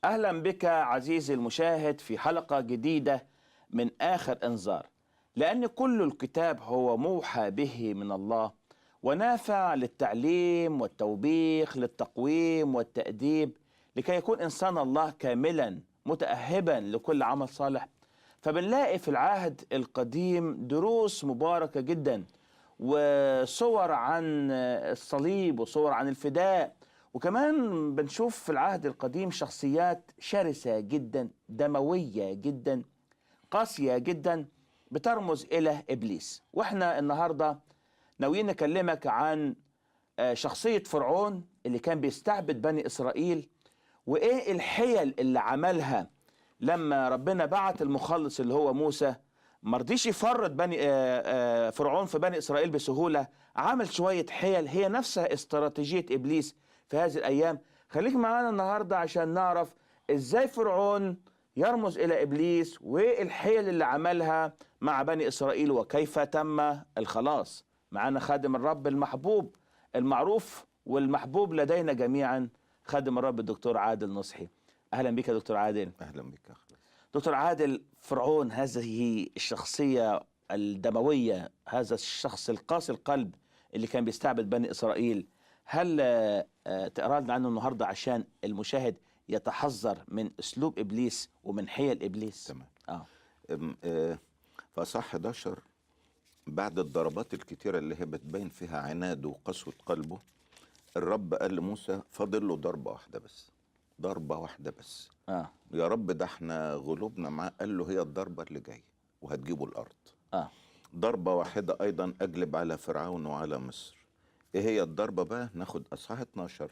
أهلا بك عزيزي المشاهد في حلقة جديدة من آخر إنذار، لأن كل الكتاب هو موحى به من الله ونافع للتعليم والتوبيخ للتقويم والتأديب لكي يكون إنسان الله كاملا متأهبا لكل عمل صالح. فبنلاقي في العهد القديم دروس مباركة جدا وصور عن الصليب وصور عن الفداء، وكمان بنشوف في العهد القديم شخصيات شرسة جدا، دموية جدا، قاسية جدا، بترمز إلى إبليس. وإحنا النهاردة ناويين نكلمك عن شخصية فرعون اللي كان بيستعبد بني إسرائيل، وإيه الحيل اللي عملها لما ربنا بعت المخلص اللي هو موسى. مرضيش يفرط فرعون في بني إسرائيل بسهولة، عمل شوية حيل هي نفسها استراتيجية إبليس في هذه الأيام. خليك معانا النهاردة عشان نعرف إزاي فرعون يرمز إلى إبليس والحيل اللي عملها مع بني إسرائيل وكيف تم الخلاص. معانا خادم الرب المحبوب المعروف والمحبوب لدينا جميعا، خادم الرب الدكتور عادل نصحي. أهلا بك يا دكتور عادل. أهلا بك أخي. دكتور عادل، فرعون هذه الشخصية الدموية، هذا الشخص القاسي القلب اللي كان بيستعبد بني إسرائيل، هل تقرأ لنا عنه النهاردة عشان المشاهد يتحذر من أسلوب إبليس ومن حيل إبليس؟ تمام. فصح 11 بعد الضربات الكتيرة اللي هي بتبين فيها عناده وقسوة قلبه، الرب قال لموسى فاضل له ضربة واحدة بس، ضربة واحدة بس. يا رب ده احنا غلوبنا معاه. قال له هي الضربة اللي جاية وهتجيبه الأرض. ضربة واحدة أيضا أجلب على فرعون وعلى مصر. إيه هي الضربة بقى؟ ناخد أصحاح 12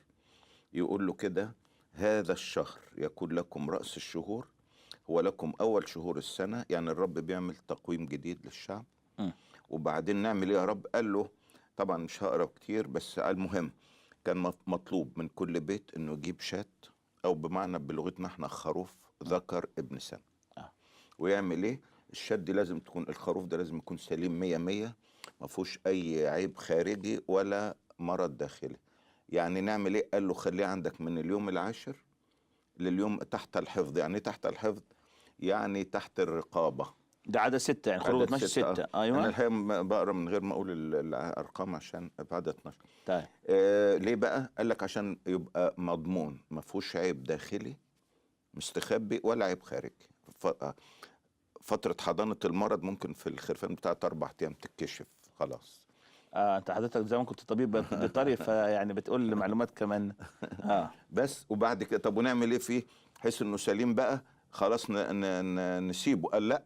يقول له كده: هذا الشهر يكون لكم رأس الشهور، هو لكم أول شهور السنة. يعني الرب بيعمل تقويم جديد للشعب. وبعدين نعمل إيه يا رب؟ قال له طبعا مش هقرأ كتير، بس المهم كان مطلوب من كل بيت إنه يجيب شاة، أو بمعنى بلغتنا احنا خروف ذكر ابن سنة. ويعمل إيه؟ الشاة دي لازم تكون، الخروف ده لازم يكون سليم 100 ما فيهوش أي عيب خارجي ولا مرض داخلي. يعني نعمل إيه؟ قال له خليه عندك من اليوم العاشر لليوم تحت الحفظ. يعني تحت الحفظ يعني تحت الرقابة. ده عدد 6، يعني خروج 12 6. أيوة. أنا الحقيقة بقرأ من غير ما أقول الأرقام عشان بعد 12. طيب. ليه بقى؟ قال لك عشان يبقى مضمون، ما فيهوش عيب داخلي مستخبي ولا عيب خارجي. فترة حضانة المرض ممكن في الخرفان بتاعت 4 أيام تتكشف خلاص. انت حضرتك زمان كنت طبيب بيطري فيعني بتقول معلومات كمان. بس وبعد كده طب ونعمل ايه فيه حيث انه سليم بقى خلاص نسيبه؟ قال لا،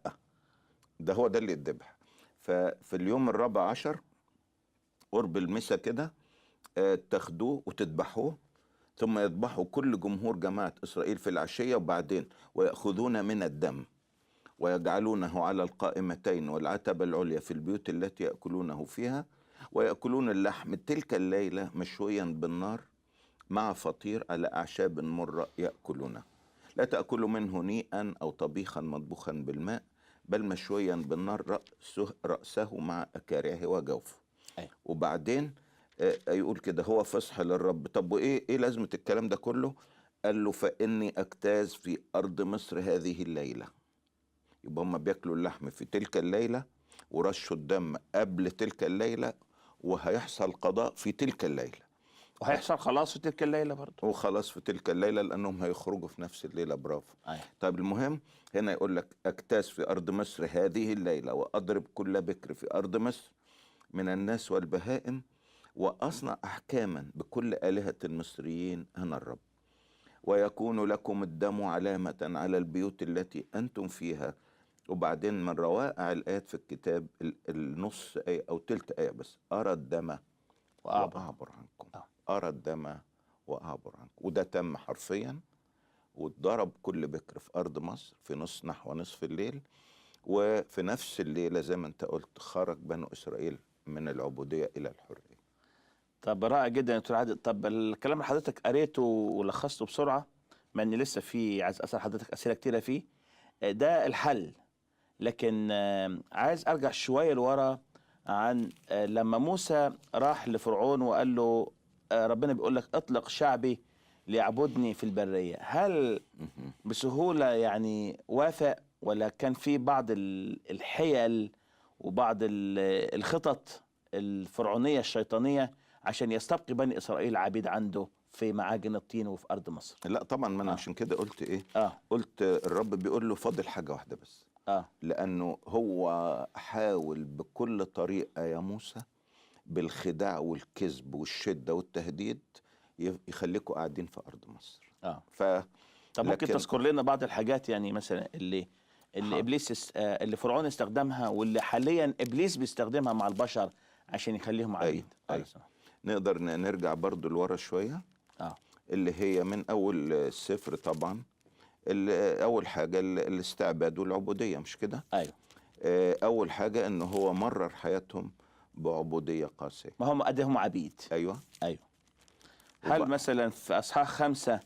ده هو ده اللي يتذبح. ففي اليوم الرابع عشر قرب المسا كده تاخدوه وتذبحوه، ثم يذبحوا كل جمهور جماعة إسرائيل في العشية. وبعدين ويأخذون من الدم ويجعلونه على القائمتين والعتبة العليا في البيوت التي يأكلونه فيها، ويأكلون اللحم تلك الليلة مشويا بالنار مع فطير على أعشاب مرة يأكلونه. لا تأكلوا منه نيئا أو طبيخا مطبوخا بالماء، بل مشويا بالنار رأسه مع أكارعه وجوفه. وبعدين يقول كده هو فصح للرب. طب وإيه لازمة الكلام ده كله؟ قال له فإني أجتاز في أرض مصر هذه الليلة. يبقى هم بياكلوا اللحم في تلك الليلة ورشوا الدم قبل تلك الليلة، وهيحصل قضاء في تلك الليلة، وهيحصل خلاص في تلك الليلة برضه. وخلاص في تلك الليلة لأنهم هيخرجوا في نفس الليلة. برافو. طيب المهم هنا يقول لك أجتاز في أرض مصر هذه الليلة وأضرب كل بكر في أرض مصر من الناس والبهائم، وأصنع أحكاما بكل آلهة المصريين أنا الرب. ويكون لكم الدم علامة على البيوت التي أنتم فيها. وبعدين من روائع الآيات في الكتاب النص آية أو تلت آية بس: أرى الدم وأعبر عنكم. أرى الدم وأعبر عنكم. وده تم حرفيا، واتضرب كل بكر في أرض مصر في نحو نصف الليل. وفي نفس الليلة زي ما انت قلت خرج بنو إسرائيل من العبودية إلى الحرية. طب رائع جدا يا دكتور عادل. طب الكلام اللي حضرتك قريته ولخصته بسرعة، مع ان لسه في عايز اسال حضرتك اسئله كتيره فيه، ده الحل. لكن عايز ارجع شويه لورا عن لما موسى راح لفرعون وقال له ربنا بيقول لك اطلق شعبي ليعبدني في البرية، هل بسهولة يعني وافق، ولا كان في بعض الحيل وبعض الخطط الفرعونية الشيطانية عشان يستبقي بني إسرائيل عبيد عنده في معاجن الطين وفي أرض مصر؟ لا طبعا، ما انا عشان كده قلت ايه، آه قلت الرب بيقول له فاضل حاجة واحدة بس. آه لانه هو حاول بكل طريقة يا موسى، بالخداع والكذب والشدة والتهديد، يخليكوا قاعدين في ارض مصر. آه ف طب ممكن لكن تذكر لنا بعض الحاجات، يعني مثلا اللي حاضر. إبليس اللي فرعون استخدمها، واللي حاليا إبليس بيستخدمها مع البشر عشان يخليهم عبيد؟ ايوه نقدر نرجع برضو لورا شوية، آه اللي هي من اول السفر طبعا. اول حاجة الاستعباد والعبودية، مش كده؟ أيوه. اول حاجة ان هو مرر حياتهم بعبودية قاسية. ما هم قد هم عبيد. ايوه. أيوه. هل وبقى مثلا في أصحاح 5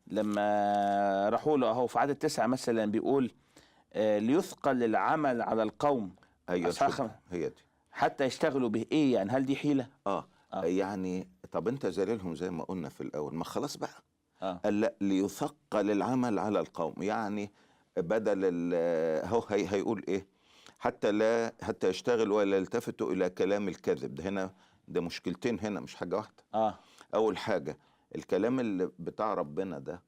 لما راحوا له أهو في عدد 9 مثلا بيقول ليثقل العمل على القوم، ايوه أصحاح شوف، هي دي. حتى يشتغلوا به، إيه يعني؟ هل دي حيلة؟ آه يعني طب انت ذليلهم زي ما قلنا في الاول، ما خلاص بقى. آه قال لا، ليثقل العمل على القوم، يعني بدل هو هيقول ايه؟ حتى يشتغلوا ولا يلتفتوا الى كلام الكذب. ده هنا ده مشكلتين هنا، مش حاجة واحدة. آه اول حاجة الكلام اللي بتاع ربنا ده،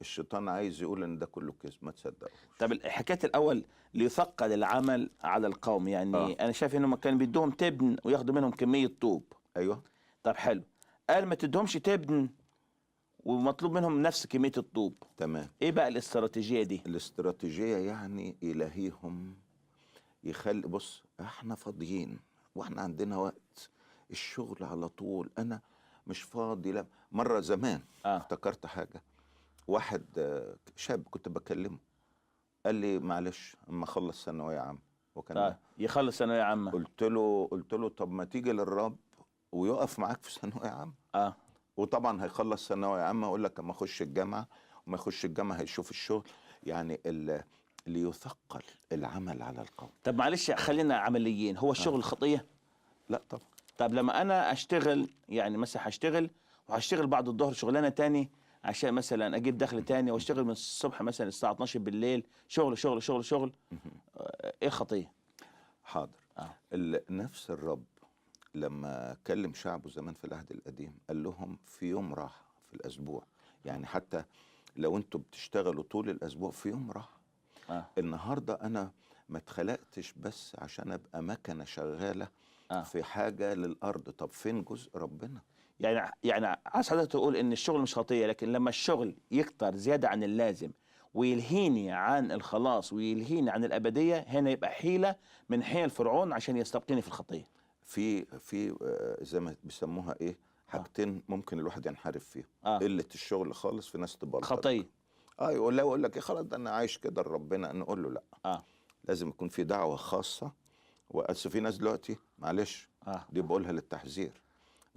الشيطان عايز يقول ان ده كله كذب، ما تصدقوش. طب حكاية الأول ليثقل العمل على القوم، يعني اه أنا شايف إنهم كانوا بيدوهم تبن وياخدوا منهم كمية طوب. ايوه طب حلو، قال ما تدهمش تبن ومطلوب منهم نفس كمية الطوب. تمام. إيه بقى الاستراتيجية دي؟ الاستراتيجية يعني إلهيهم يخلي، بص احنا فاضيين واحنا عندنا وقت، الشغل على طول، انا مش فاضي. لا، مرة زمان آه افتكرت حاجة. واحد شاب كنت بكلمه، قال لي معلش اما اخلص ثانوية عامة. وكان يخلص ثانوية عامة. قلت له طب ما تيجي للرب ويقف معاك في ثانوية عامة. آه وطبعا هيخلص ثانوية عامة اقول لك اما اخش الجامعة، وما يخش الجامعة هيشوف الشغل. يعني ليثقل العمل على القوم. طب معلش خلينا عمليين، هو الشغل خطية؟ لا طبعا. طب لما انا اشتغل، يعني مثلا هشتغل وهشتغل بعد الظهر شغلانه تاني عشان مثلا اجيب دخل تاني، واشتغل من الصبح مثلا الساعه 12 بالليل شغل شغل شغل شغل، ايه خطيه؟ حاضر. اه نفس الرب لما كلم شعبه زمان في العهد القديم قال لهم في يوم راحة في الأسبوع. يعني حتى لو انتوا بتشتغلوا طول الأسبوع، في يوم راحة. اه النهاردة أنا ما اتخلقتش بس عشان أبقى مكنة شغالة اه في حاجة للأرض. طب فين جزء ربنا؟ يعني عايز حضرتك تقول ان الشغل مش خطيه، لكن لما الشغل يكتر زياده عن اللازم ويلهيني عن الخلاص ويلهيني عن الابديه، هنا يبقى حيله من حيل فرعون عشان يستبقيني في الخطيه. في زي ما بيسموها ايه، حاجتين ممكن الواحد ينحرف فيهم. اه قلة الشغل خالص، في ناس تبلطج. خطيه. يقول لك ايه، خلاص ده انا عايش كده لربنا. نقول له لا، اه لازم يكون في دعوة خاصة. واصل في ناس دلوقتي، معلش اه دي بقولها للتحذير،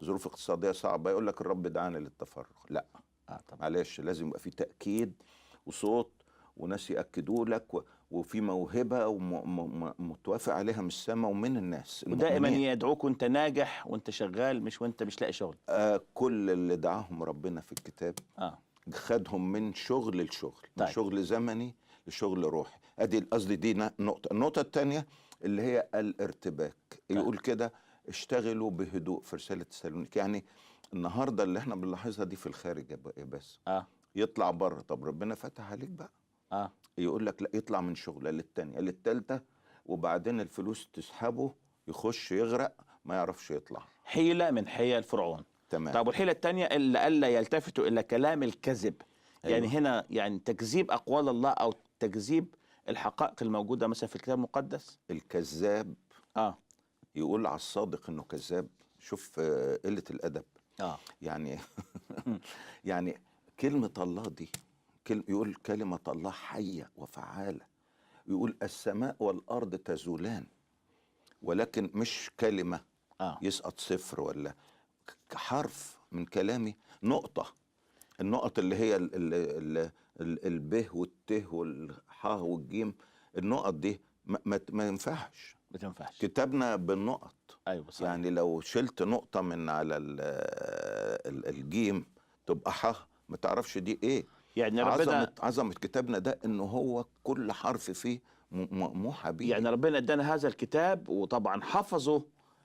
ظروف اقتصادية صعبة يقول لك الرب دعاني للتفرغ. لا، اه طبعا. معلش لازم يبقى في تأكيد وصوت، وناس يأكدوا لك، وفي موهبة ومتوافق عليها من السماء ومن الناس ودائما المؤمنين. يدعوك وانت ناجح وانت شغال، مش وانت مش لاقي شغل. كل اللي دعاهم ربنا في الكتاب اه خدهم من شغل لشغل، من طيب. شغل زمني لشغل روحي. ادي قصدي، دي نقطة. النقطة الثانية اللي هي الارتباك. يقول كده اشتغلوا بهدوء في رسالة تسالونيك. يعني النهارده اللي احنا بنلاحظها دي في الخارج بس اه يطلع بره. طب ربنا فتح عليك بقى، اه يقول لك لا، يطلع من شغله للتانية للتالتة، وبعدين الفلوس تسحبه، يخش يغرق، ما يعرفش يطلع. حيلة من حيل فرعون. تمام. طب والحيلة التانية اللي ألا يلتفتوا إلى كلام الكذب، يعني أيوة. هنا يعني تكذيب أقوال الله أو تكذيب الحقائق الموجودة مثلا في الكتاب المقدس. الكذاب اه يقول على الصادق انه كذاب. شوف قلة الادب. اه يعني يعني كلمة الله دي، يقول كلمة الله حية وفعالة. يقول السماء والارض تزولان، ولكن مش كلمة اه يسقط صفر، ولا حرف من كلامي نقطة. النقط اللي هي الب والت والحاء والجيم، النقط دي ما ينفعش. ما تنفعش. كتابنا بالنقط. ايوه صحيح. يعني لو شلت نقطة من على الجيم تبقى ح، ما تعرفش دي ايه. يعني ربنا عظمة كتابنا ده انه هو كل حرف فيه موحى بيه. يعني ربنا ادانا هذا الكتاب وطبعا حفظه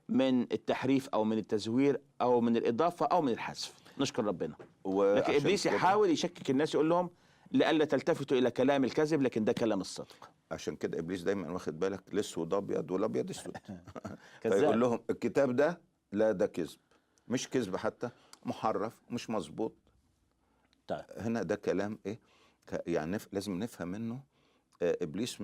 من التحريف او من التزوير او من الاضافه او من الحذف، نشكر ربنا. لكن ابليس يحاول يشكك الناس، يقول لهم لئلا تلتفتوا الى كلام الكذب، لكن ده كلام الصدق. عشان كده ابليس دايما واخد بالك الاسود ابيض والابيض اسود. كذاب. فيقول لهم الكتاب ده لا ده كذب، مش كذب حتى، محرف مش مظبوط. طيب هنا ده كلام ايه؟ يعني لازم نفهم منه ابليس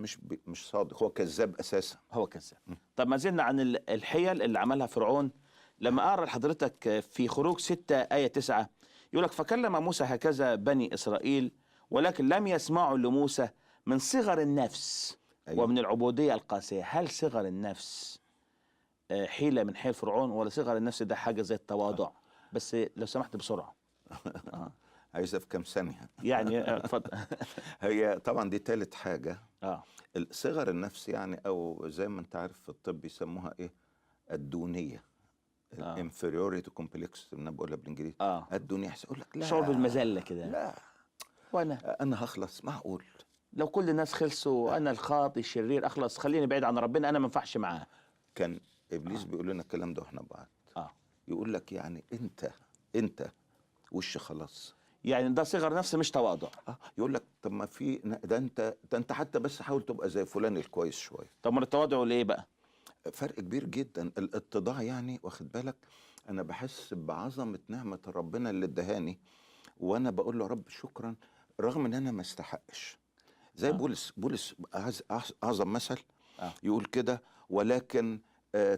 مش صادق، هو كذاب اساسا. هو كذاب. طب ما زلنا عن الحيل اللي عملها فرعون. لما اقرا لحضرتك في خروج 6 آية 9 يقول لك فكلم موسى هكذا بني اسرائيل ولكن لم يسمعوا لموسى من صغر النفس. أيوة. ومن العبودية القاسية. هل صغر النفس حيلة من حيل فرعون، ولا صغر النفس ده حاجة زي التواضع؟ بس لو سمحت بسرعة. عايزة في كام ثانية يعني اتفضل. هي طبعا دي ثالث حاجة. صغر النفس يعني، او زي ما انت عارف في الطب يسموها ايه؟ الدونية. الانفيريوريتي كومبلكس انا بقولها بالانجليزي. الدونية يقول لك لا، شعور بالمذلة كده. لا انا هخلص، معقول لو كل الناس خلصوا انا الخاطي الشرير اخلص، خليني بعيد عن ربنا، انا ما ينفعش معاه. كان ابليس بيقول لنا الكلام ده واحنا بعاد. يقول لك يعني انت وش خلاص، يعني ده صغر نفس مش تواضع. يقول لك طب ما في ده انت حتى بس حاول تبقى زي فلان الكويس شويه. طب ما التواضع ليه بقى؟ فرق كبير جدا. الاتضاع يعني واخد بالك، انا بحس بعظمه نعمه ربنا اللي ادهاني، وانا بقول له رب شكرا رغم ان انا ما استحقش. زي بولس اعظم مثل. يقول كده ولكن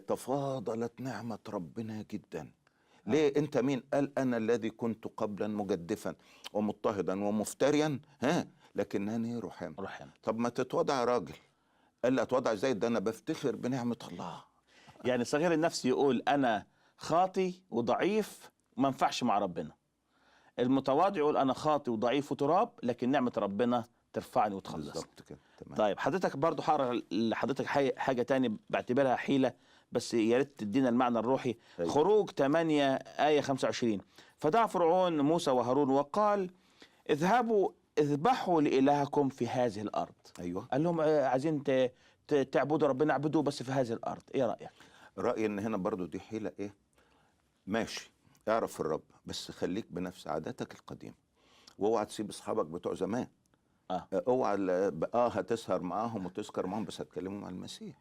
تفاضلت نعمه ربنا جدا. ليه؟ انت مين؟ قال انا الذي كنت قبلا مجدفا ومضطهدا ومفتريا لكنني رحم. طب ما تتوضع يا راجل. قال لي اتوضع ازاي؟ ده انا بفتخر بنعمه الله. يعني صغير النفس يقول انا خاطي وضعيف وما ينفعش مع ربنا. المتواضع يقول انا خاطي وضعيف وتراب لكن نعمه ربنا ترفعني وتخلصني. بالظبط كده. تمام. طيب حضرتك برضو هقرا لحضرتك حاجه تاني بعتبرها حيله، بس يا ريت تدينا المعنى الروحي. خروج 8 آية 25 فدعا فرعون موسى وهارون وقال اذهبوا اذبحوا لإلهكم في هذه الأرض. أيوة. قال لهم عايزين تعبدوا ربنا، اعبدوه بس في هذه الأرض. ايه رأيك؟ رأيي ان هنا برضو دي حيلة ايه؟ ماشي اعرف الرب بس خليك بنفس عاداتك القديمة، واوعى تسيب اصحابك بتوع زمان. اوعى هتسهر معاهم وتسكر معاهم بس هتكلموا مع المسيح.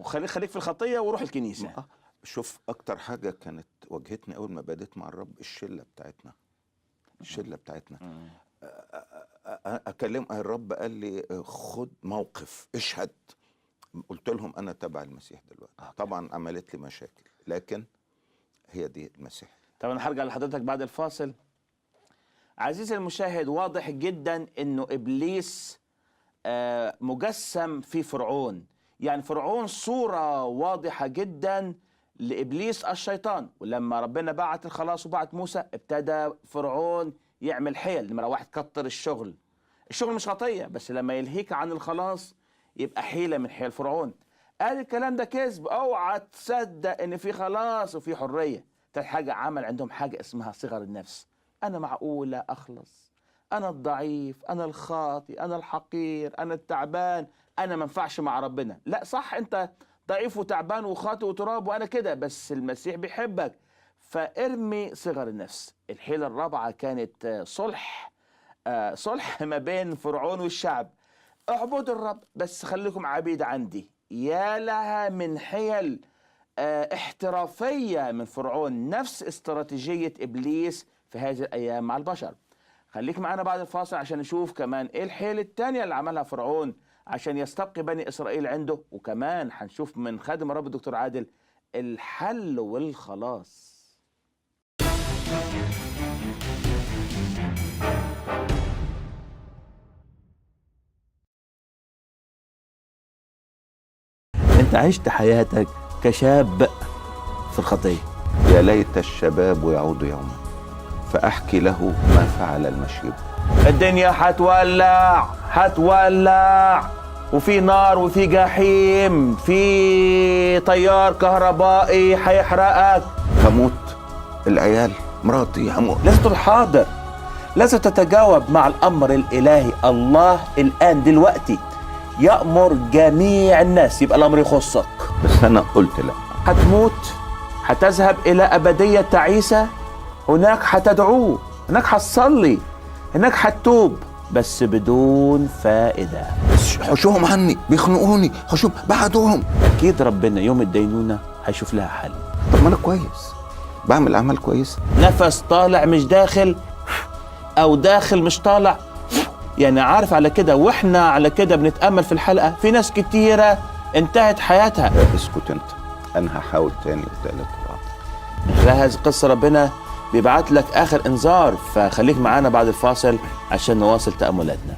خليك في الخطيه وروح الكنيسه. شوف اكتر حاجه كانت واجهتني اول ما بديت مع الرب الشله بتاعتنا. اكلم الرب قال لي خد موقف اشهد. قلت لهم انا تبع المسيح دلوقتي. طبعا عملت لي مشاكل لكن هي دي المسيح. طب انا هرجع لحضرتك بعد الفاصل. عزيزي المشاهد، واضح جدا انه ابليس مجسم في فرعون. يعني فرعون صورة واضحة جدا لإبليس الشيطان. ولما ربنا بعت الخلاص وبعت موسى ابتدى فرعون يعمل حيل. نمرة واحد كتر الشغل مش خطية، بس لما يلهيك عن الخلاص يبقى حيلة من حيل فرعون. قال الكلام ده كذب، اوعى تصدق ان في خلاص وفي حرية. تالت حاجة عمل عندهم حاجة اسمها صغر النفس. انا معقولة اخلص؟ انا الضعيف، انا الخاطي، انا الحقير، انا التعبان، انا ما ينفعش مع ربنا. لا صح، انت ضعيف وتعبان وخاطي وتراب وانا كده، بس المسيح بيحبك. فارمي صغر النفس. الحيلة الرابعة كانت صلح ما بين فرعون والشعب. اعبدوا الرب بس خليكم عبيد عندي. يا لها من حيل احترافية من فرعون، نفس استراتيجية ابليس في هذه الايام مع البشر. خليك معنا بعد الفاصل عشان نشوف كمان ايه الحيل التانية اللي عملها فرعون عشان يستبقي بني اسرائيل عنده، وكمان هنشوف من خادم الرب الدكتور عادل الحل والخلاص. انت عشت حياتك كشاب في الخطية. يا ليت الشباب يعود يوما فأحكي له ما فعل المشيب. الدنيا هتولع وفي نار وفي جحيم، في تيار كهربائي هيحرقك. هموت، العيال، مراتي هموت. لازم تكون حاضر، لازم تتجاوب مع الأمر الإلهي. الله الآن دلوقتي يأمر جميع الناس، يبقى الأمر يخصك. بس انا قلت لا. هتموت، هتذهب إلى أبدية تعيسة، هناك هتدعوه، هناك هتصلي، هناك هتتوب، بس بدون فائدة. حشوهم عني، بيخنقوني، حشوهم، بعدوهم. أكيد ربنا يوم الدينونة هيشوف لها حل. طب ما انا كويس، بعمل اعمال كويسه. نفس طالع مش داخل، أو داخل مش طالع. يعني عارف على كده، واحنا على كده بنتأمل في الحلقة، في ناس كتيرة انتهت حياتها. اسكت انت، انا هحاول تاني وتالت ورابع. من خلال هذه القصة ربنا بيبعت لك آخر إنذار، فخليك معانا بعد الفاصل عشان نواصل تأملاتنا.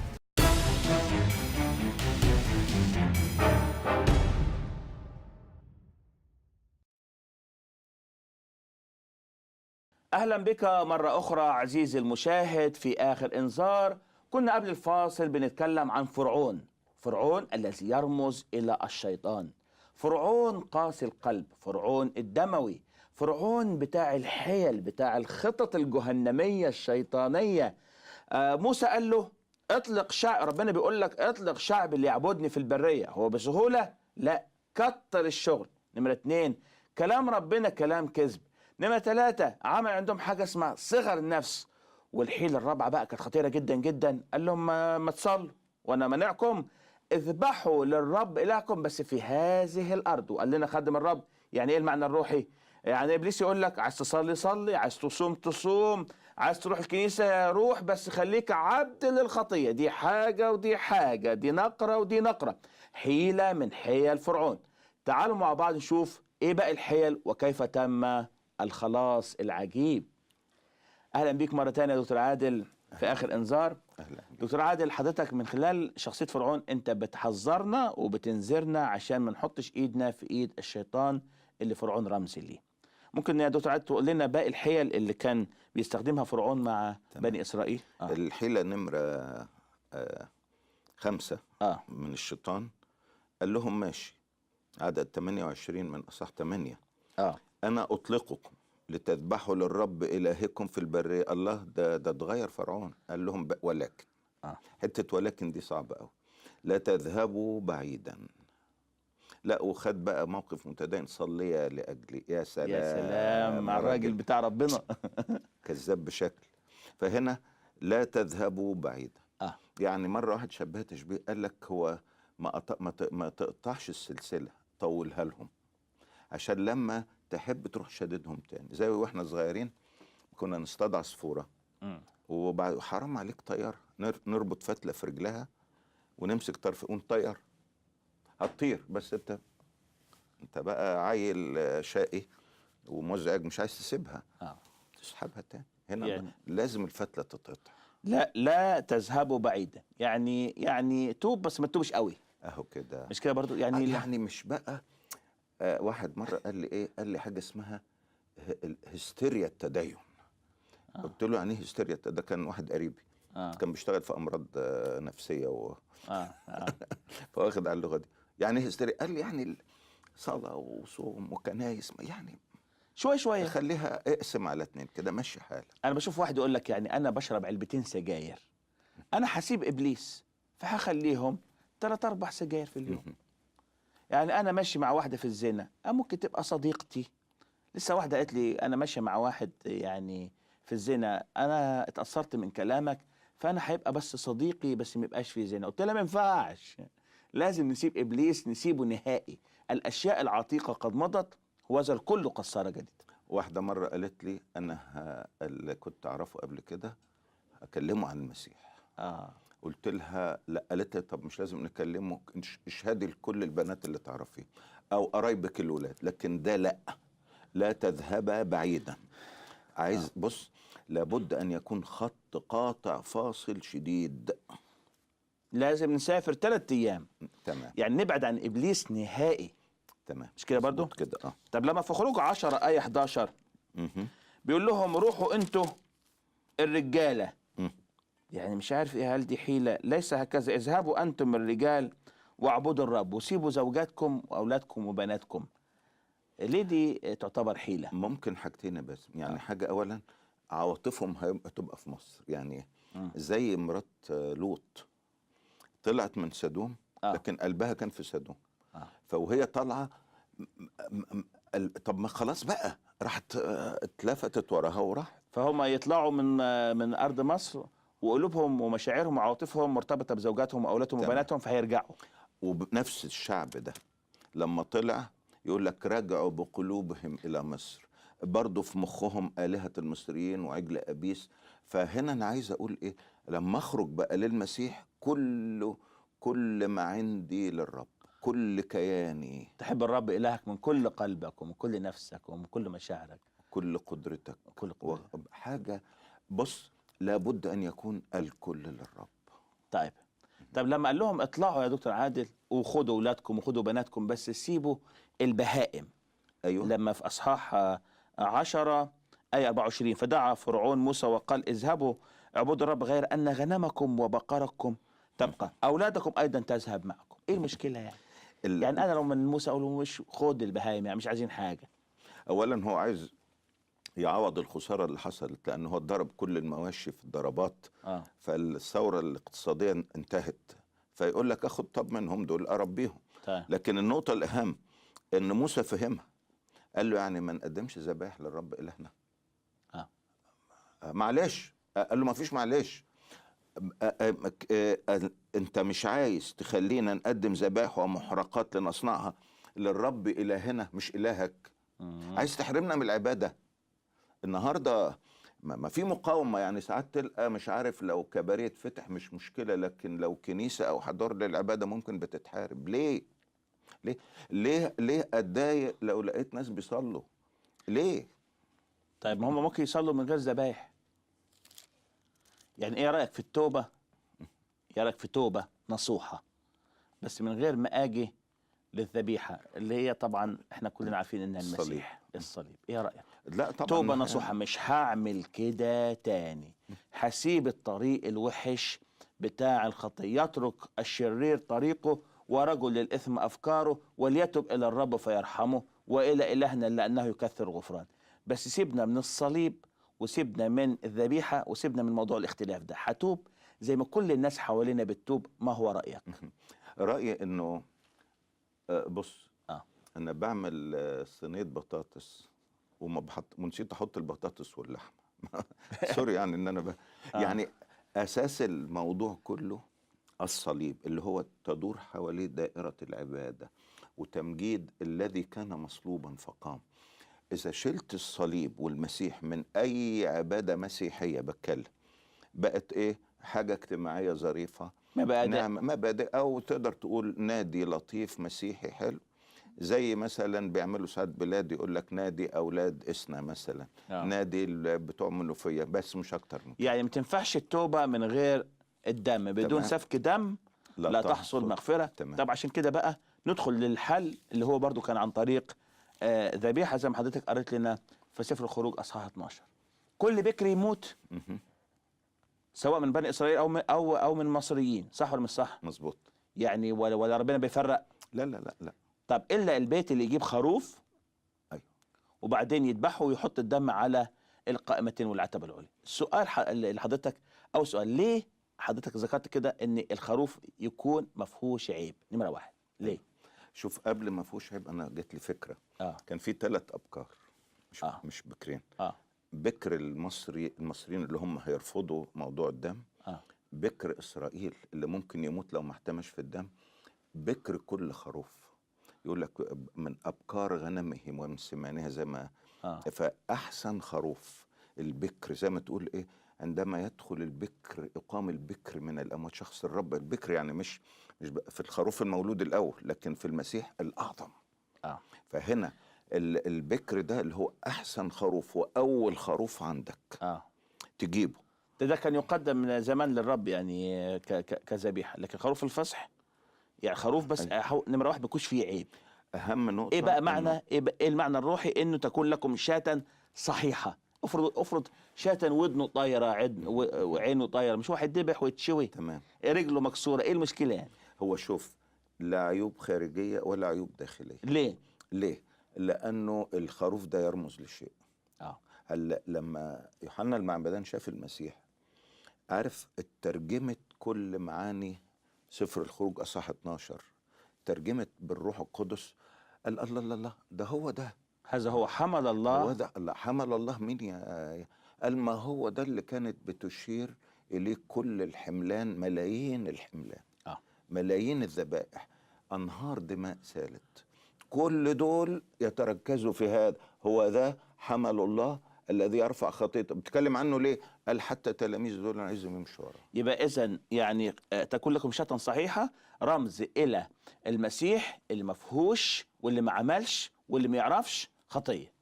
أهلا بك مرة أخرى عزيزي المشاهد في آخر إنذار. كنا قبل الفاصل بنتكلم عن فرعون، فرعون الذي يرمز إلى الشيطان، فرعون قاسي القلب، فرعون الدموي، فرعون بتاع الحيل، بتاع الخطط الجهنمية الشيطانية. موسى قال له اطلق شعب، ربنا بيقول لك اطلق شعب اللي يعبدني في البرية. هو بسهولة؟ لا، كتر الشغل. نمرة 2، كلام ربنا كلام كذب. نمرة 3، عمل عندهم حاجة اسمها صغر النفس. والحيلة الرابعة بقى كانت خطيرة جدا جدا، قال لهم ما تصلوا وانا منعكم، اذبحوا للرب إلهكم بس في هذه الأرض. وقال لنا خادم الرب يعني ايه المعنى الروحي؟ يعني ابليس يقول لك عايز تصلي صلي، عايز تصوم تصوم، عايز تروح الكنيسة روح، بس خليك عبد للخطية. دي حاجة ودي حاجة، دي نقرة ودي نقرة. حيلة من حيل فرعون. تعالوا مع بعض نشوف ايه بقى الحيل وكيف تم الخلاص العجيب. اهلا بيك مرة تانية يا دكتور عادل في اخر انذار. اهلا. دكتور عادل، حضرتك من خلال شخصية فرعون انت بتحذرنا وبتنذرنا عشان ما نحطش ايدنا في ايد الشيطان اللي فرعون رمز ليه. ممكن يا دكتور عادل تقول لنا باقي الحيل اللي كان بيستخدمها فرعون مع بني اسرائيل؟ الحيلة نمرة 5 من الشيطان. قال لهم ماشي، عدد 28 من أصح 8. أنا أطلقكم لتذبحوا للرب إلهكم في البرية. الله ده اتغير فرعون. قال لهم ولكن حتة ولكن دي صعبة أوي. لا تذهبوا بعيدا. لا، وخد بقى موقف متدين، صلي لأجلي. يا سلام يا سلام مع الراجل بتاع ربنا. كذاب بشكل. فهنا لا تذهبوا بعيدا. يعني مرة واحد شبه تشبيه، قال لك هو ما تقطعش السلسلة، طولها لهم عشان لما تحب تروح شددهم تاني. زي واحنا صغيرين كنا نصطاد عصفورة، وبعد حرام عليك طيارة، نربط فتلة في رجلها ونمسك طرف ونطير، هتطير، بس انت بقى عيل شقي ومزعج، مش عايز تسيبها، تسحبها تاني. هنا يعني لازم الفتلة تتقطع. لا تذهبوا بعيدا، يعني توب بس ما تتوبش قوي. اهو كده، مش كده برضو يعني؟ يعني مش بقى. واحد مرة قال لي ايه، قال لي حاجة اسمها هستيريا التدين. قلت له يعني ايه هستيريا؟ ده كان واحد قريبي كان بيشتغل في امراض نفسية فواخد على اللغة دي. يعني ايه هستيريا؟ قال لي يعني صلاة وصوم وكنايس، يعني شوية شوية، خليها اقسم على 2 كده، ماشي حالك. انا بشوف واحد يقول لك يعني انا بشرب علبتين سجاير، انا هسيب ابليس فهخليهم 3-4 سجاير في اليوم. يعني انا ماشي مع واحدة في الزنا، ممكن تبقى صديقتي. لسه واحدة قالت لي انا ماشية مع واحد يعني في الزنا، انا اتأثرت من كلامك فانا هيبقى بس صديقي بس ما يبقاش في زنا. قلت لها ما ينفعش، لازم نسيب ابليس، نسيبه نهائي. الاشياء العتيقة قد مضت وذا الكل قد صار جديد. واحدة مرة قالت لي أنا اللي كنت أعرفه قبل كده أكلمه عن المسيح. قلت لها لا. قالت لي طب مش لازم نكلمه، اشهدي لكل البنات اللي تعرفيه أو قرايبك الولاد، لكن ده لا تذهبا بعيدا. عايز بص، لابد أن يكون خط قاطع فاصل شديد. لازم نسافر 3 أيام. تمام. يعني نبعد عن إبليس نهائي. تمام. مش كده برضو؟ كده طب لما في خروج 10 آية 11 بيقول لهم روحوا انتوا الرجالة. يعني مش عارف ايه، هل دي حيلة؟ ليس هكذا، اذهبوا انتم الرجال واعبدوا الرب وسيبوا زوجاتكم واولادكم وبناتكم. ليه دي تعتبر حيلة؟ ممكن حاجتين بس، يعني حاجة اولا عواطفهم هتبقى في مصر، يعني زي مرات لوط، طلعت من سدوم لكن قلبها كان في سدوم. فوهي طالعه طب ما خلاص بقى، راحت اتلفتت وراها وراحت. فهم يطلعوا من ارض مصر وقلوبهم ومشاعرهم وعواطفهم مرتبطه بزوجاتهم واولادهم وبناتهم، فهيرجعوا. وبنفس الشعب ده لما طلع يقول لك رجعوا بقلوبهم الى مصر، برضه في مخهم آلهة المصريين وعجل أبيس. فهنا أنا عايز أقول إيه؟ لما أخرج بقى للمسيح كل ما عندي للرب، كل كياني، تحب الرب إلهك من كل قلبك ومن كل نفسك ومن كل مشاعرك، كل قدرتك، كل قدرتك. حاجة بص، لابد أن يكون الكل للرب. طيب لما قال لهم اطلعوا يا دكتور عادل وخدوا أولادكم وخدوا بناتكم بس سيبوا البهائم. أيوه. لما في أصحاح 10 آية 24 فدعا فرعون موسى وقال اذهبوا اعبدوا الرب غير أن غنمكم وبقركم تبقى، أولادكم أيضا تذهب معكم. إيه المشكلة يعني؟ يعني أنا لو من موسى أقول له مش خد البهائم، يعني مش عايزين حاجة. أولا هو عايز يعوض الخسارة اللي حصلت، لأنه هو ضرب كل المواشي في الضربات. فالثورة الاقتصادية انتهت، فيقول لك أخد طب منهم دول أربيهم. لكن النقطة الأهم إن موسى فهمها، قال له يعني ما نقدمش ذبائح للرب إلهنا؟ معلش. قال له ما فيش معلش، انت مش عايز تخلينا نقدم ذبائح ومحرقات لنصنعها للرب إلهنا مش إلهك؟ عايز تحرمنا من العبادة؟ النهاردة ما في مقاومة، يعني ساعات تلقى مش عارف لو كباريه فتح مش مشكلة، لكن لو كنيسة أو حضور للعبادة ممكن بتتحارب. ليه؟ ليه أتضايق لو لقيت ناس بيصلوا؟ ليه؟ طيب ما هم ممكن يصلوا من غير ذبايح. يعني ايه رأيك في التوبة؟ ايه رأيك في توبة نصوحة بس من غير ما اجي للذبيحة اللي هي طبعا احنا كلنا عارفين انها المسيح، الصليب. ايه رأيك؟ لا طبعا توبة نصوحة، مش هعمل كده تاني، هسيب الطريق الوحش بتاع الخطية، يترك الشرير طريقه ورجل للإثم أفكاره وليتب إلى الرب فيرحمه وإلى إلهنا لأنه يكثر غفران. بس سيبنا من الصليب وسيبنا من الذبيحة وسيبنا من موضوع الاختلاف ده. هتوب زي ما كل الناس حوالينا بتتوب. ما هو رأيك؟ رأيي إنه بص، أنا بعمل صينية بطاطس ونسيت أحط البطاطس واللحمة. سوري يعني إن أنا يعني أساس الموضوع كله الصليب، اللي هو تدور حواليه دائرة العبادة وتمجيد الذي كان مصلوبا فقام. إذا شلت الصليب والمسيح من أي عبادة مسيحية بتكلم، بقت إيه؟ حاجة اجتماعية ظريفة، مبادئ أو تقدر تقول نادي لطيف مسيحي حلو، زي مثلا بيعملوا ساعات بلاد يقول لك نادي أولاد إسنا مثلا، نادي بتوع منوفية، بس مش أكتر من كده. يعني ما تنفعش التوبة من غير الدم، بدون سفك دم لا تحصل مغفرة. طب عشان كده بقى ندخل للحل اللي هو برضو كان عن طريق ذبيحة زي ما حضرتك قريت لنا في سفر الخروج أصحاح 12. كل بكر يموت سواء من بني إسرائيل أو من مصريين، صح ولا مش صح؟ مظبوط. يعني ولا ربنا بيفرق؟ لا. طب إلا البيت اللي يجيب خروف وبعدين يذبحه ويحط الدم على القائمتين والعتبة العليا. السؤال اللي حضرتك أو سؤال، ليه حضرتك ذكرت كده ان الخروف يكون ما فيهوش عيب؟ نمرة واحد ليه؟ شوف، قبل ما فيهوش عيب انا جت لي فكرة. كان في 3 أبكار، مش بكرين. بكر المصريين اللي هم هيرفضوا موضوع الدم، بكر إسرائيل اللي ممكن يموت لو ما احتمش في الدم، بكر كل خروف. يقول لك من أبكار غنمهم ومن سمانها زي ما فأحسن خروف البكر، زي ما تقول إيه، عندما يدخل البكر يقام البكر من الأموات، شخص الرب. البكر يعني مش في الخروف المولود الأول، لكن في المسيح الأعظم. فهنا البكر ده اللي هو أحسن خروف وأول خروف عندك تجيبه. ده كان يقدم من زمان للرب يعني كذبيحة. لكن خروف الفصح يعني خروف بس نمرة واحد بيكونش فيه عيب. أهم نقطة إيه بقى معنى إيه المعنى الروحي؟ إنه تكون لكم شاة صحيحة. افرض شاة ودنه طايرة وعينه طايرة، مش واحد ذبح ويتشوي تمام، رجله مكسورة، ايه المشكلة يعني؟ هو شوف، لا عيوب خارجية ولا عيوب داخلية. ليه؟ لأنه الخروف ده يرمز لشيء. هلا لما يوحنا المعمدان شاف المسيح عارف ترجمة كل معاني سفر الخروج أصحاح 12 ترجمت بالروح القدس. قال الله الله الله، ده هو ده، هذا هو حمل هو الله. ده الله حمل الله. مين قال ما هو ده اللي كانت بتشير إليه كل الحملان، ملايين الحملان، آه. ملايين الذبائح، أنهار دماء سالت، كل دول يتركزوا في هذا. هو ده حمل الله الذي يرفع خطيئته. بتكلم عنه ليه؟ قال حتى تلاميذ دول أنا عايزهم يمشوا وراه. يبقى إذن يعني تكون لكم شتى صحيحة، رمز إلى المسيح اللي مفهوش واللي ما عملش واللي ما يعرفش خطية.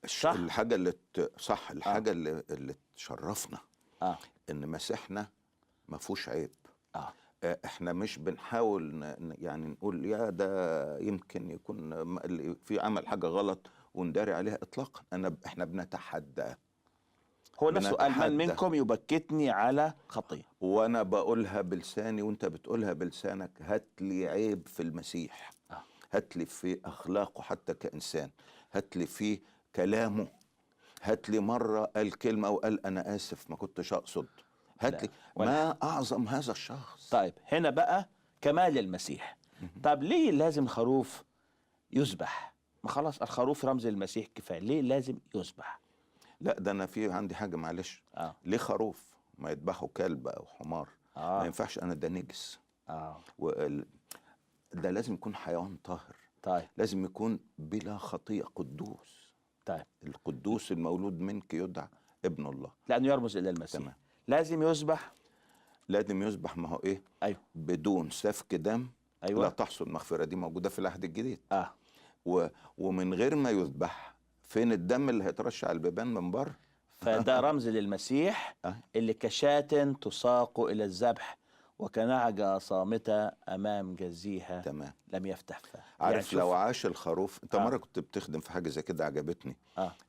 صح؟ الحاجة اللي صح، الحاجة اللي تشرفنا إن مسيحنا ما فيهوش عيب. احنا مش بنحاول يعني نقول يا ده يمكن يكون في عمل حاجة غلط ونداري عليها اطلاقا. احنا بنتحدى. هو نفسه قال من منكم يبكتني على خطية، وانا بقولها بلساني وانت بتقولها بلسانك. هات لي عيب في المسيح، هات لي في اخلاقه حتى كإنسان، هات لي في كلامه، هات لي مرة قال كلمة وقال انا اسف ما كنتش اقصد. هات لي ما اعظم هذا الشخص. طيب هنا بقى كمال المسيح. طب ليه لازم خروف يذبح؟ ما خلاص الخروف رمز المسيح كفايه، ليه لازم يذبح؟ لا ده انا في عندي حاجه معلش. ليه خروف؟ ما يذبحوا كلب او حمار. ما ينفعش، انا ده نجس. ده لازم يكون حيوان طاهر. طيب لازم يكون بلا خطيئه، قدوس. طيب القدوس المولود منك يدعى ابن الله، لانه يرمز الى المسيح. تمام. لازم يذبح. لازم يذبح. ما هو ايه؟ ايوه. بدون سفك دم لا تحصل مغفره. دي موجوده في العهد الجديد. ومن غير ما يذبح، فين الدم اللي هيترش على البيبان من بره؟ فده رمز للمسيح اللي كشاة تساق الى الذبح وكنعجة صامتة امام جزيها. تمام. لم يفتح فاه. عارف يعني لو عاش الخروف، انت مره كنت بتخدم في حاجه زي كده عجبتني.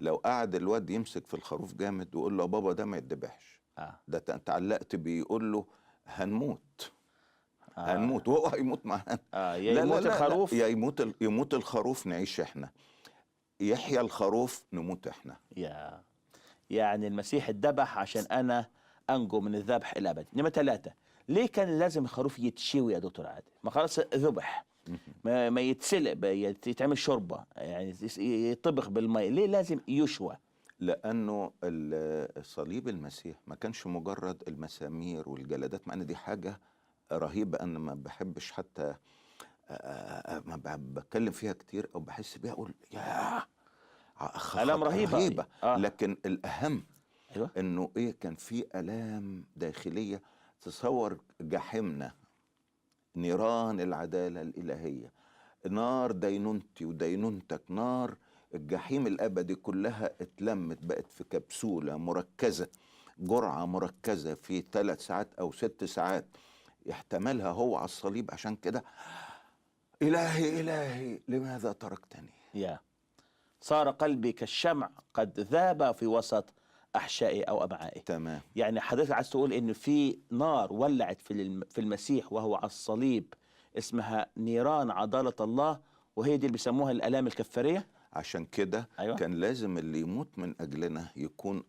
لو قعد الواد يمسك في الخروف جامد ويقول له يا بابا ده ما يتذبحش، ده تعلقت بيه، يقول له هنموت. هنموت وهو هيموت معانا. يا يموت الخروف يا يموت الخروف نعيش احنا، يحيى الخروف نموت احنا. يعني المسيح اتذبح عشان انا انجو من الذبح الابدي. نمرة 3، ليه كان لازم الخروف يتشوي يا دكتور عادل؟ ما خلاص ذبح، ما يتسلق، يتعمل شوربه، يعني يطبخ بالماء، ليه لازم يشوى؟ لانه صليب المسيح ما كانش مجرد المسامير والجلدات، مع ان دي حاجه رهيبه. انا ما بحبش حتى ما بتكلم فيها كتير او بحس بيها اقول يا الام رهيبه. لكن الاهم انه ايه؟ كان في الام داخليه. تصور جحيمنا، نيران العداله الالهيه، نار دينونتي ودينونتك، نار الجحيم الابدي كلها اتلمت، بقت في كبسوله مركزه، جرعه مركزه في 3 ساعات او 6 ساعات يحتملها هو على الصليب. عشان كده الهي الهي لماذا تركتني؟ صار قلبي كالشمع قد ذاب في وسط احشائي او امعائي. تمام. يعني حضرتك عايز تقول ان في نار ولعت في المسيح وهو على الصليب، اسمها نيران عداله الله، وهي دي اللي بيسموها الالام الكفاريه. عشان كده كان لازم اللي يموت من اجلنا يكون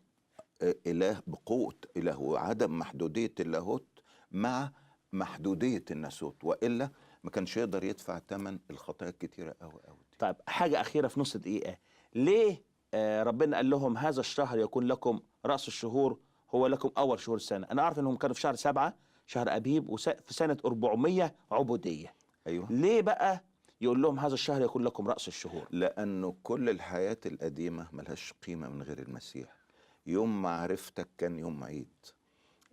اله بقوه اله، وعدم محدوديه اللاهوت مع محدوديه الناسوت، والا ما كانش يقدر يدفع ثمن الخطايا الكتيره قوي قوي. طيب حاجه اخيره في نص دقيقه، ليه ربنا قال لهم هذا الشهر يكون لكم رأس الشهور، هو لكم أول شهور السنة؟ أنا أعرف أنهم كانوا في شهر 7 شهر أبيب في سنة 400 عبودية. ليه بقى يقول لهم هذا الشهر يكون لكم رأس الشهور؟ لأنه كل الحياة القديمة ملهاش قيمة من غير المسيح. يوم ما عرفتك كان يوم عيد،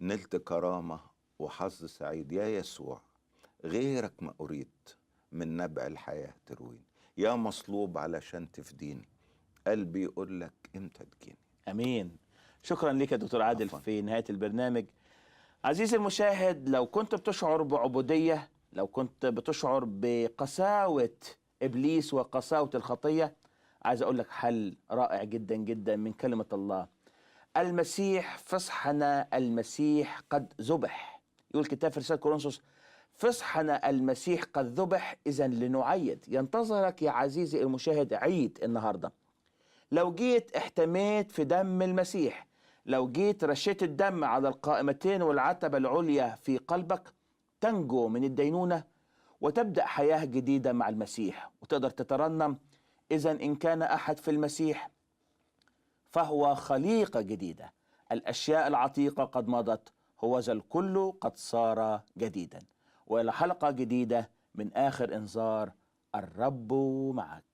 نلت كرامة وحظ سعيد. يا يسوع غيرك ما أريد، من نبع الحياة تروين، يا مصلوب علشان تفديني، قلبي يقول لك امتى تجيني. امين. شكرا لك يا دكتور عادل. في نهايه البرنامج عزيزي المشاهد، لو كنت بتشعر بعبوديه، لو كنت بتشعر بقساوه ابليس وقساوه الخطيه، عايز اقول لك حل رائع جدا جدا من كلمه الله. المسيح فصحنا، المسيح قد ذبح. يقول الكتاب في رساله كورنثوس فصحنا المسيح قد ذبح، اذا لنعيد. ينتظرك يا عزيزي المشاهد عيد النهارده. لو جيت احتميت في دم المسيح، لو جيت رشيت الدم على القائمتين والعتبة العليا في قلبك تنجو من الدينونة وتبدأ حياة جديدة مع المسيح، وتقدر تترنم: إذن إن كان أحد في المسيح فهو خليقة جديدة، الأشياء العتيقة قد مضت، هوذا الكل قد صار جديدا. وإلى حلقة جديدة من آخر إنذار، الرب معك.